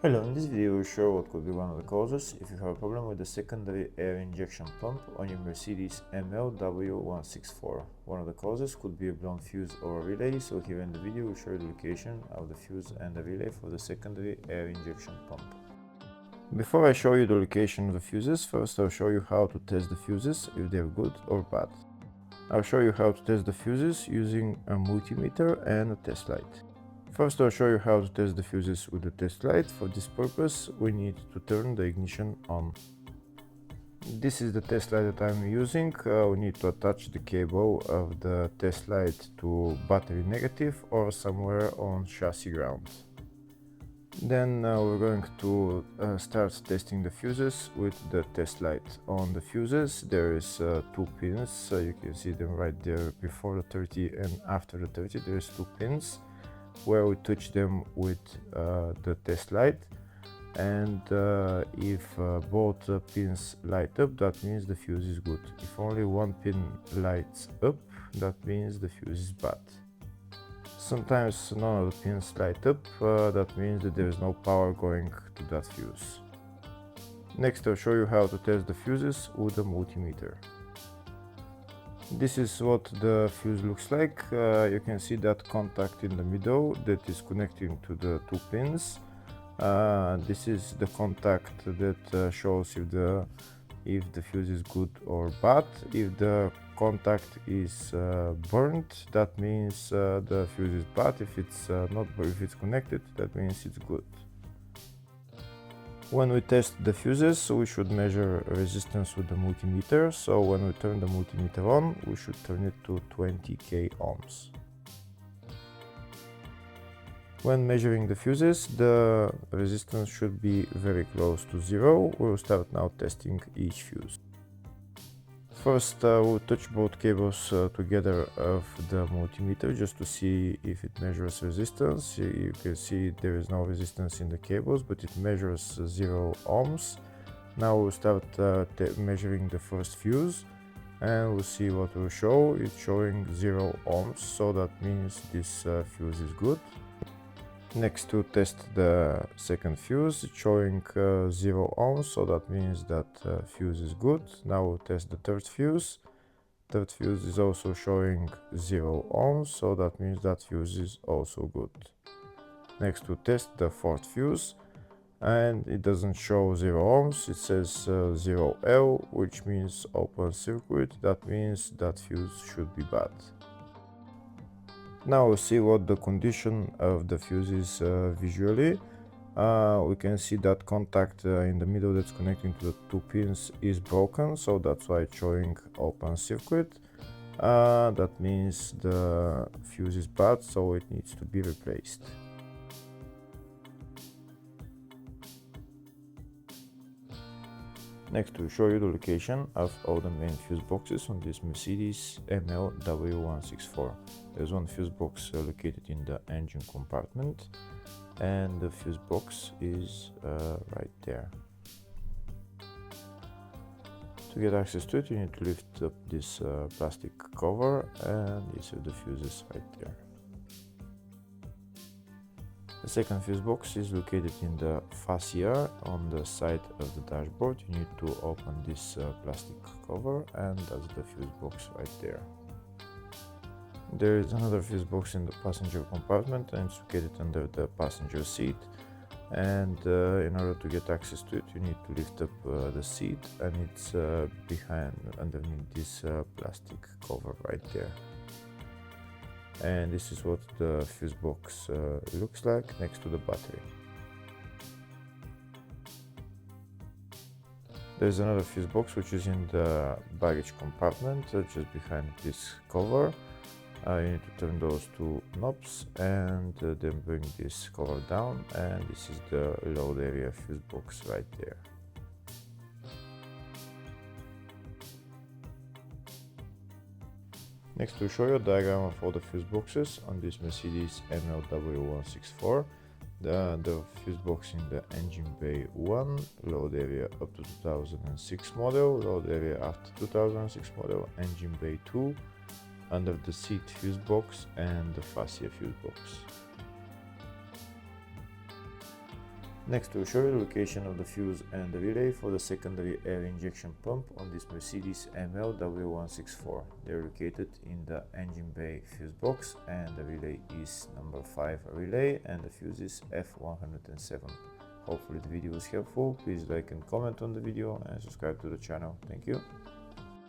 Hello, in this video we'll show what could be one of the causes if you have a problem with the secondary air injection pump on your Mercedes ML164. One of the causes could be a blown fuse or a relay, so here in the video we'll show you the location of the fuse and the relay for the secondary air injection pump. Before I show you the location of the fuses, first I'll show you how to test the fuses, if they're good or bad. I'll show you how to test the fuses using a multimeter and a test light. First, I'll show you how to test the fuses with the test light. For this purpose, we need to turn the ignition on. This is the test light that I'm using. We need to attach the cable of the test light to battery negative or somewhere on chassis ground. Then we're going to start testing the fuses with the test light. On the fuses there is two pins, you can see them right there before the 30 and after the 30. There's two pins where we touch them with the test light, and if both pins light up, that means the fuse is good. If only one pin lights up, that means the fuse is bad. Sometimes none of the pins light up, that means that there is no power going to that fuse. Next, I'll show you how to test the fuses with a multimeter. This is what the fuse looks like. You can see that contact in the middle that is connecting to the two pins. This is the contact that shows if the fuse is good or bad. If the contact is burnt, that means the fuse is bad. If it's not, if it's connected, that means it's good. When we test the fuses, we should measure resistance with the multimeter. So when we turn the multimeter on, we should turn it to 20k ohms. When measuring the fuses, the resistance should be very close to zero. We'll start now testing each fuse. First, we'll touch both cables together of the multimeter just to see if it measures resistance. You can see there is no resistance in the cables, but it measures 0 ohms. Now we'll start measuring the first fuse, and we'll see what will show. It's showing 0 ohms, so that means this fuse is good. Next, to test the second fuse, it's showing 0 ohms, so that means that fuse is good. Now we'll test the third fuse. Third fuse is also showing 0 ohms, so that means that fuse is also good. Next, we'll test the fourth fuse, and it doesn't show 0 ohms, it says 0L, which means open circuit. That means that fuse should be bad. Now we'll see what the condition of the fuse is visually. We can see that contact in the middle that's connecting to the two pins is broken, so that's why it's showing open circuit. That means the fuse is bad, so it needs to be replaced. Next, we'll show you the location of all the main fuse boxes on this Mercedes ML164. There's one fuse box located in the engine compartment, and the fuse box is right there. To get access to it, you need to lift up this plastic cover, and these are the fuses right there. The second fuse box is located in the fascia on the side of the dashboard. You need to open this plastic cover, and that's the fuse box right there. There is another fuse box in the passenger compartment, and it's located under the passenger seat. And in order to get access to it, you need to lift up the seat, and it's underneath this plastic cover right there. And this is what the fuse box looks like next to the battery. There's another fuse box which is in the baggage compartment just behind this cover. You need to turn those two knobs and then bring this cover down, and this is the load area fuse box right there. Next, we'll show you a diagram of all the fuse boxes on this Mercedes ML164. The fuse box in the engine bay 1, load area up to 2006 model, load area after 2006 model, engine bay 2, under the seat fuse box, and the fascia fuse box. Next, we'll show you the location of the fuse and the relay for the secondary air injection pump on this Mercedes ML164. They're located in the engine bay fuse box, and the relay is number 5 relay and the fuse is F107. Hopefully the video was helpful. Please like and comment on the video and subscribe to the channel. Thank you.